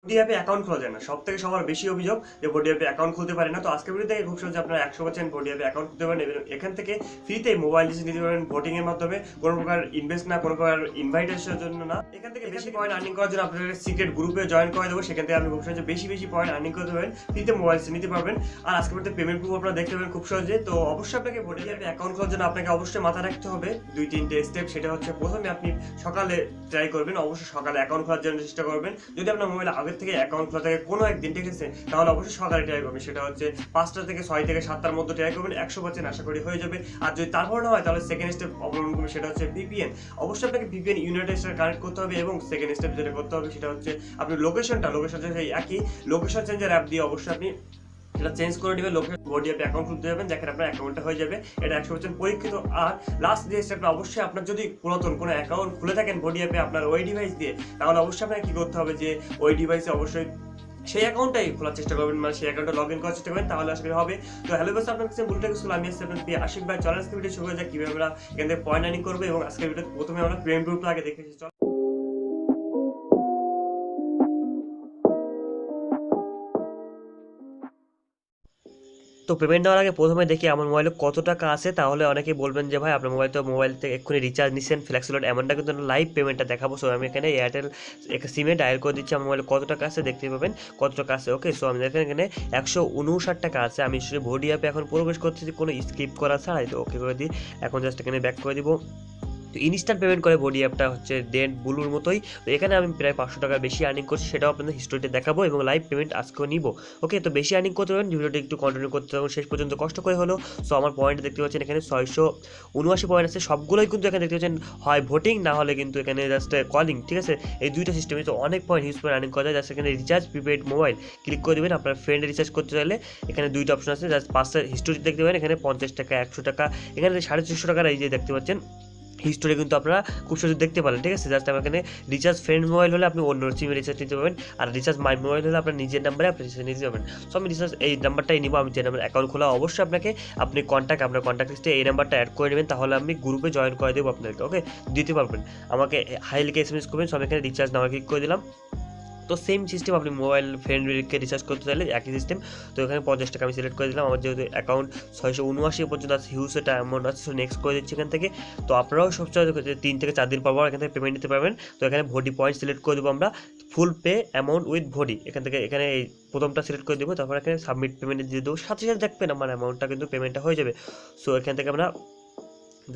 ভোডি অ্যাপে অ্যাকাউন্ট খোলা যায় না, সব থেকে সবার বেশি অভিযোগ যে ভোডি অ্যাপে অ্যাকাউন্ট খুলতে পারে না। তো আজকের ভিডিও থেকে খুব সহজে আপনারা 100% ভোডি অ্যাপে অ্যাকাউন্ট খুলতে পারেন এবং এখান থেকে ফ্রিতে মোবাইল রিচার্জ নিতে পারেন ভোটিং এর মাধ্যমে, কোনো প্রকার ইনভেস্ট না, কোনো প্রকার ইনভাইটেশনের জন্য না। এখান থেকে বেশি পয়েন্ট আর্নিং করার জন্য আপনাদের সিক্রেট গ্রুপে জয়েন করে দেবো, সেখান থেকে আপনি খুব সহজে বেশি পয়েন্ট আর্নিং করতে পারেন, ফ্রিতে মোবাইল নিতে পারবেন। আর আজকের ভিডিওতে পেমেন্ট প্রুফ আপনারা দেখতে পাবেন খুব সহজে। তো অবশ্যই আপনাকে ভোডি অ্যাপে অ্যাকাউন্ট খোলার জন্য আপনাকে অবশ্যই মাথায় রাখতে হবে 2-3টে স্টেপ। সেটা হচ্ছে প্রথমে আপনি সকালে ট্রাই করবেন, অবশ্যই সকালে অ্যাকাউন্ট খোলার জন্য চেষ্টা করবেন। যদি আপনার মোবাইলে আগের থেকে অ্যাকাউন্ট খোলা থাকে কোনো একদিন, ঠিক আছে, তাহলে অবশ্যই সকালে ট্রাই করবেন। সেটা হচ্ছে 5টা থেকে 6 থেকে 7টার মধ্যে ট্রাই করবেন, 100% আশা করি হয়ে যাবে। আর যদি তারপর না হয় তাহলে সেকেন্ড স্টেপ অবলম্বন করবেন, সেটা হচ্ছে ভিপিএন। অবশ্যই আপনাকে ভিপিএন ইউনাইটেড স্টেটে কানেক্ট করতে হবে এবং সেকেন্ড স্টেপ যেটা করতে হবে সেটা হচ্ছে আপনি লোকেশন সেই একই লোকেশন চেঞ্জার অ্যাপ দিয়ে অবশ্যই আপনি সেটা চেঞ্জ করে নেবেন। লোকেশন ভোডি অ্যাপে অ্যাকাউন্ট খুলতে যাবেন, যেখানে আপনার অ্যাকাউন্টটা হয়ে যাবে, এটা 100% পরীক্ষিত। আর লাস্ট যে স্টেপটা, অবশ্যই আপনার যদি পুরাতন কোনো অ্যাকাউন্ট খুলে থাকেন ভোডি অ্যাপে আপনার ওই ডিভাইস দিয়ে, তাহলে অবশ্যই আপনাকে কী করতে হবে যে ওই ডিভাইসে অবশ্যই সেই অ্যাকাউন্টটাই খোলার চেষ্টা করবেন, মানে সেই অ্যাকাউন্টে লগ ইন করার চেষ্টা করবেন, তাহলে আসলে হবে। তো হ্যালো বস, আপনার কাছে BlueTecH স্কুল, আমি আসছি আপনার আশিক ভাই। চলেন আজকে ভিডিও শুরু করা যাক কীভাবে আমরা এখান থেকে পয়েন্ট আর্নিং করবো। এবং আজকের ভিডিও প্রথমে আমরা পেমেন্ট গ্রুপটা আগে দেখেছি। চল তো পেমেন্ট দেওয়ার আগে প্রথমে দেখি আমার মোবাইলে কত টাকা আছে। তাহলে অনেকেই বলবেন যে ভাই আপনার মোবাইল থেকে এক্ষুনি রিচার্জ নিচ্ছেন ফ্ল্যাক্সিলোড, এমনটা কিন্তু লাইভ পেমেন্টটা দেখাবো। সো আমি এখানে এয়ারটেল সিমে ডায়াল করে দিচ্ছি, আমার মোবাইলে কত টাকা আছে দেখতে পাবেন, কত টাকা আছে। ওকে, সো আমি দেখেন এখানে 159 টাকা আছে। আমি ভোডি অ্যাপে এখন প্রবেশ করতেছি কোনো স্কিপ করা ছাড়াই। তো ওকে করে দিই, এখন জাস্ট এখানে ব্যাক করে দিব। তো ইনস্ট্যান্ট পেমেন্ট করে ভোডি অ্যাপটা হচ্ছে ব্লুর মতোই। তো এখানে আমি প্রায় 500 টাকার বেশি আর্নিং করছি, সেটাও আপনাদের হিস্টোরিতে দেখাবো এবং লাইভ পেমেন্ট আজকেও নিব। ওকে, তো বেশি আর্নিং করতে পারেন, ভিডিওটা একটু কন্টিনিউ করতে হবে শেষ পর্যন্ত কষ্ট করে হলো। সো আমার পয়েন্ট দেখতে পাচ্ছেন এখানে 679 পয়েন্ট আছে, সবগুলোই কিন্তু এখানে দেখতে পাচ্ছেন হয় ভোটিং, না হলে কিন্তু এখানে জাস্ট কলিং, ঠিক আছে, এই দুইটা সিস্টেমে। তো অনেক পয়েন্ট হিউজ পয়েন্ট আর্নিং করা যায়। জাস্ট এখানে রিচার্জ প্রিপেড মোবাইল ক্লিক করে দেবেন। আপনার ফ্রেন্ড রিচার্জ করতে চাইলে এখানে দুইটা অপশন আছে, জাস্ট 5টা হিস্টোরি দেখতে পাবেন, এখানে 50 টাকা, 100 টাকা, এখানে 450 টাকার এই যে দেখতে পাচ্ছেন হিস্টোরি কিন্তু আপনারা খুব সহজে দেখতে পারেন, ঠিক আছে। জাস্ট আমার এখানে রিচার্জ ফ্রেন্ড মোবাইল হলে আপনি অন্য সিমে রিচার্জ নিতে পারবেন, আর রিচার্জ মাই মোবাইল হলে আপনার নিজের নাম্বারে আপনি রিচার্জ নিতে পারবেন। সো আমি রিচার্জ এই নাম্বারটাই নিব, আমি যে নাম্বার অ্যাকাউন্ট খোলা অবশ্যই আপনাকে আপনার কন্ট্যাক্ট লিস্টে এই নাম্বারটা অ্যাড করে নেবেন, তাহলে আমি গ্রুপে জয়েন করে দেবো আপনাকে। ওকে, দিতে পারবেন, আমাকে হাই লিখে SMS করবেন। সো আমি এখানে রিচার্জ নাম্বার ক্লিক করে দিলাম। তো সেম সিস্টেম, আপনি মোবাইল ফ্রেন্ডকে রিচার্জ করতে চাইলে একই সিস্টেম। তো এখানে 50 টাকা আমি সিলেক্ট করে দিলাম, আমার যেহেতু অ্যাকাউন্ট 679 পর্যন্ত আছে, হিউজ একটা অ্যামাউন্ট আছে। সো নেক্সট করে দিচ্ছি এখান থেকে। তো আপনারাও সবচেয়ে 3 থেকে 4 দিন পর এখান থেকে পেমেন্ট নিতে পারবেন। তো এখানে ভোডি পয়েন্ট সিলেক্ট করে দেবো আমরা, ফুল পে অ্যামাউন্ট উইথ ভোডি, এখান থেকে এখানে এই প্রথমটা সিলেক্ট করে দেবো, তারপর এখানে সাবমিট পেমেন্ট দিয়ে দেবো, সাথে সাথে দেখবেন আমার অ্যামাউন্টটা কিন্তু পেমেন্টটা হয়ে যাবে। সো এখান থেকে আমরা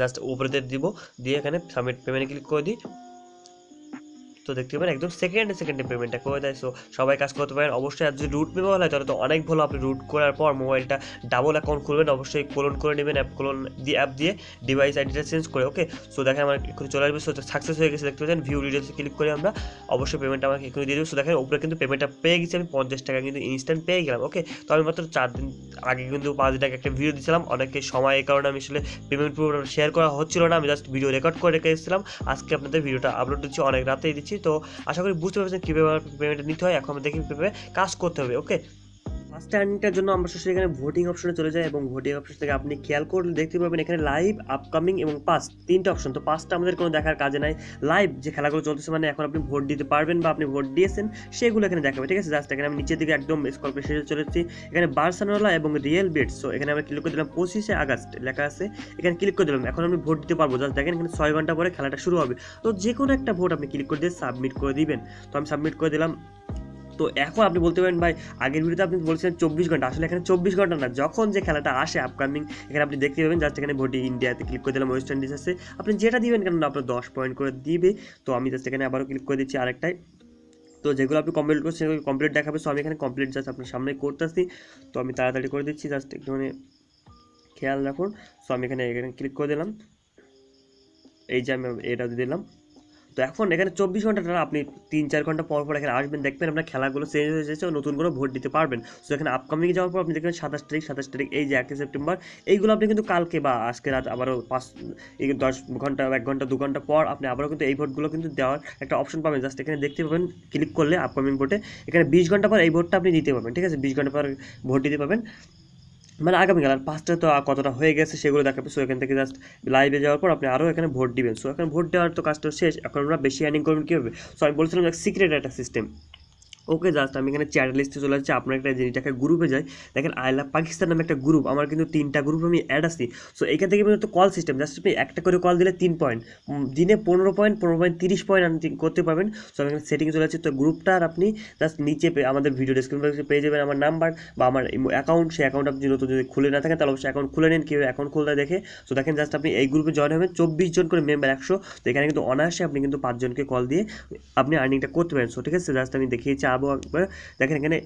জাস্ট উপরে দিব, দিয়ে এখানে সাবমিট পেমেন্টে ক্লিক করে দিই। তো দেখতে পাবেন একদম সেকেন্ডে পেমেন্টটা করে দেয়। সো সবাই কাজ করতে পারেন অবশ্যই। আর যদি রুট মোবাইল হয় তাহলে তো অনেক ভালো, আপনি রুট করার পর মোবাইলটা ডাবল অ্যাকাউন্ট খুলবেন, অবশ্যই ক্লোন করে নেবেন, অ্যাপ দিয়ে ডিভাইস আইডিটা চেঞ্জ করে। ওকে, সো দেখেন আমার এখন চলে আসবে। সো সাকসেস হয়ে গেছে, দেখতে পাচ্ছেন ভিউ ডিটেলসে ক্লিক করে আমরা অবশ্যই পেমেন্টটা আমাকে এখানে দিয়ে দেবো। সো দেখেন উপরে কিন্তু পেমেন্টটা পেয়ে গেছি, আমি 50 টাকা কিন্তু ইনস্ট্যান্ট পেয়ে গেলাম। ওকে, তো আমি মাত্র 4 দিন আগে কিন্তু 5 দিন আগে একটা ভিডিও দিয়েছিলাম, অনেকের সময়ের কারণে আমি আসলে পেমেন্ট পুরো শেয়ার করা হচ্ছিল না, আমি জাস্ট ভিডিও রেকর্ড করে রেখে এসেছিলাম। আজকে আপনাদের ভিডিওটা আপলোড দিচ্ছি, অনেক রাতেই দিচ্ছি। তো আশা করি বুঝতে পারছেন কীভাবে পেমেন্টটা নিতে হয়। এখন আমরা দেখি কীভাবে কাজ করতে হবে। ওকে, ফার্স্ট আর্নিংটার জন্য আমরা সরাসরি এখানে ভোটিং অপশনে চলে যাই এবং ভোটিং অপশন থেকে আপনি খেয়াল করলে দেখতে পাবেন এখানে লাইভ, আপকামিং এবং পাস্ট 3টে অপশন। তো পাস্টটা আমাদের কোনো দেখার কাজে নাই, লাইভ যে খেলাগুলো চলতেছে, মানে এখন আপনি ভোট দিতে পারবেন বা আপনি ভোট দিয়েছেন সেগুলো এখানে দেখাবে, ঠিক আছে। জাস্ট এখানে আমি নিচের দিকে একদম স্ক্রল করে শেষে চলে যাচ্ছি, এখানে বার্সেলোনা এবং রিয়েল বেটস। সো এখানে আমরা ক্লিক করে দিলাম 25শে আগস্ট লেখা আছে, এখানে ক্লিক করে দিলাম। এখন আমি ভোট দিতে পারবো, জাস্ট দেখেন এখানে 6 ঘন্টা পরে খেলাটা শুরু হবে। তো যে কোনো একটা ভোট আপনি ক্লিক করে দিয়ে সাবমিট করে দিবেন। তো আমি সাবমিট করে দিলাম। তো এখন আপনি বলতে পারেন ভাই আগের ভিডিওতে আপনি বলছেন 24 ঘন্টা, আসলে এখানে 24 ঘন্টা না, যখন যে খেলাটা আসে আপকামিং এখানে আপনি দেখতে পাবেন। জাস্ট এখানে ভোটি ইন্ডিয়াতে ক্লিক করে দিলাম, ওয়েস্ট ইন্ডিজ আছে, আপনি যেটা দিবেন কেন আপনার 10 পয়েন্ট করে দিবে। তো আমি জাস্ট এখানে আবারও ক্লিক করে দিচ্ছি আরেকটাই। তো যেগুলো আপনি কমপ্লিট করছেন সেগুলো কমপ্লিট দেখাবে। সো আমি এখানে কমপ্লিট জাস্ট আপনার সামনে করতেছি, তো আমি তাড়াতাড়ি করে দিচ্ছি, জাস্ট একটু মানে খেয়াল রাখুন। সো আমি এখানে ক্লিক করে দিলাম, এই যে আমি এটা দিলাম। তো এখন এখানে 24 ঘন্টা আপনি 3-4 ঘন্টা পর এখানে আসবেন, দেখবেন আপনার খেলাগুলো চেঞ্জ হয়ে যাচ্ছে, নতুন করে ভোট দিতে পারবেন। সো এখানে আপকামিং যাওয়ার পর আপনি দেখবেন 27 তারিখ এই যে 1 সেপ্টেম্বর, এইগুলো আপনি কিন্তু কালকে বা আজকে রাত আবারও 10 ঘন্টা, 1 ঘন্টা 2 ঘন্টা পর আপনি আবারও কিন্তু এই ভোটগুলো কিন্তু দেওয়ার একটা অপশন পাবেন। জাস্ট এখানে দেখতে পাবেন ক্লিক করলে আপকামিং ভোটে এখানে 20 ঘন্টা পর এই ভোটটা আপনি দিতে পারবেন, ঠিক আছে। 20 ঘন্টা পর ভোট দিতে পারবেন, মানে আগামীকাল। আর পাঁচটা তো কতটা হয়ে গেছে সেগুলো দেখাবে। সো এখান থেকে জাস্ট লাইভে যাওয়ার পর আপনি আরও এখানে ভোট দিবেন। সো এখানে ভোট দেওয়ার তো কাজটা শেষ, এখন আমরা বেশি আর্নিং করবেন কীভাবে। সো আমি বলছিলাম যে সিক্রেট একটা সিস্টেম, ওকে, জাস্ট আমি এখানে চ্যাট লিস্টে চলে যাচ্ছি। আপনার একটা যেটাকে গ্রুপে যাই, দেখেন আই লাভ পাকিস্তান নামে একটা গ্রুপ, আমার কিন্তু 3টা গ্রুপ আমি অ্যাড আছি। সো এখান থেকে কিন্তু কল সিস্টেম, জাস্ট আপনি একটা করে কল দিলে 3 পয়েন্ট, দিনে 15 পয়েন্ট, 15 পয়েন্ট 30 পয়েন্ট আর্নিং করতে পারবেন। সো আমি এখানে সেটিং চলে যাচ্ছি। তো গ্রুপটা আর আপনি জাস্ট নিচে আমাদের ভিডিও ডেসক্রিপশনে পেয়ে যাবেন আমার নাম্বার বা আমার অ্যাকাউন্ট। সেই অ্যাকাউন্ট আপনি নতুন যদি খুলে না থাকেন তাহলে অবশ্যই অ্যাকাউন্ট খুলে নিন, কীভাবে অ্যাকাউন্ট খুলতে দেখে। সো দেখেন জাস্ট আপনি এই গ্রুপে জয়েন হবেন, 24 জন করে মেম্বার 100। তো এখানে কিন্তু অনায়াসে আপনি কিন্তু 5 জনকে কল দিয়ে আপনি আর্নিংটা করতে পারেন। সো ঠিক আছে, জাস্ট আমি দেখিয়েছি আবো একবার। দেখেন এখানে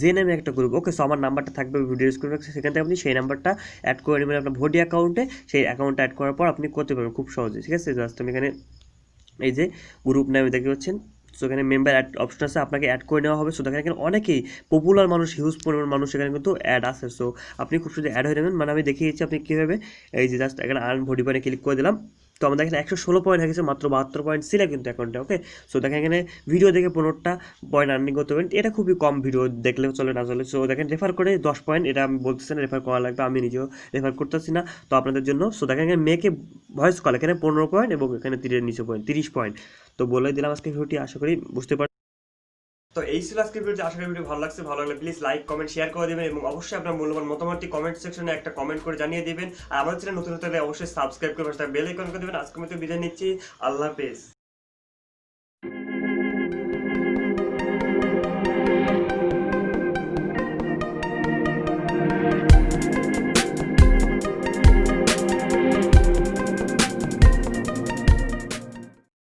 যে নামে একটা গ্রুপ। ওকে, সো আমার নাম্বারটা থাকবে ভিডিও স্ক্রিনে, সেখান থেকে আপনি সেই নাম্বারটা অ্যাড করে নেবেন আপনার ভোডি অ্যাকাউন্টে। সেই অ্যাকাউন্টটা অ্যাড করার পর আপনি করতে পারবেন খুব সহজে। ঠিক আছে, জাস্ট আমি এখানে এই যে গ্রুপ নামে দেখতে পাচ্ছেন। সো এখানে মেম্বার অ্যাড অপশন আছে, আপনাকে অ্যাড করে নেওয়া হবে। সো দেখেন এখানে অনেকেই পপুলার মানুষ, হিউজ পরিমাণ মানুষ এখানে কিন্তু অ্যাড আছে। সো আপনি খুব সুন্দর অ্যাড হয়ে নেবেন। মানে আমি দেখিয়েছি আপনি কীভাবে। এই যে জাস্ট এখানে আর্ন ভোডি পয়েন্টে ক্লিক করে দিলাম। তো আমাদের এখানে 116 পয়েন্ট হয়ে গেছে, মাত্র 72 পয়েন্ট ছিল কিন্তু অ্যাকাউন্টে। ওকে, সো দেখেন এখানে ভিডিও দেখে 15টা পয়েন্ট আর্নিং করতে পারেন। এটা খুবই কম, ভিডিও দেখলেও চলে না চলে। সো দেখেন রেফার করে 10 পয়েন্ট, এটা আমি বলতেছি না রেফার করা লাগবে, আমি নিজেও রেফার করতেছি না তো আপনাদের জন্য। সো দেখেন এখানে মেয়েকে ভয়েস কল, এখানে 15 পয়েন্ট এবং এখানে 30 পয়েন্ট। তো বলে দিলাম আজকে ভিডিওটি, আশা করি বুঝতে পারছি। তো এই ছিল আজকের ভিডিও, আশা করি ভিডিও ভালো লাগছে। ভালো লাগলে প্লিজ লাইক কমেন্ট শেয়ার করে দেবেন এবং অবশ্যই আপনার মূল্যবান মতামতটি কমেন্ট সেকশনে একটা কমেন্ট করে জানিয়ে দিবেন। আর আমাদের চ্যানেল নতুন হতে হলে অবশ্যই সাবস্ক্রাইব করে বেল আইকন করে দেবেন। আজকের মতো বিদায় নিচ্ছি, আল্লাহ হাফেজ।